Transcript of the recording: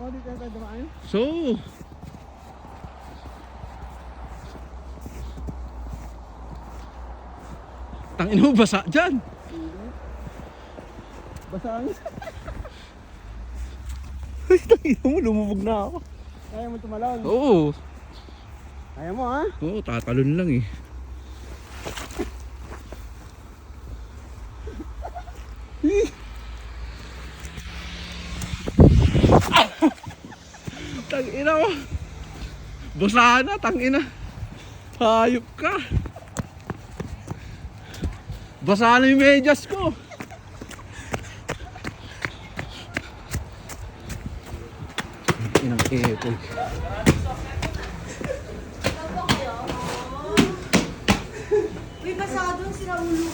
dito na tayo dumaan. So, tangin mo, basa dyan. Basa ang... Ay, tangin mo, lumubog na ako. Kaya mo tumalon. Oo. Kaya mo ha? Oo, tatalon lang eh. Tangina mo. Basa na, tangina. Hayop ka. Basa na yung medyas ko. Inang epoy. Uy, basa doon sila ulo.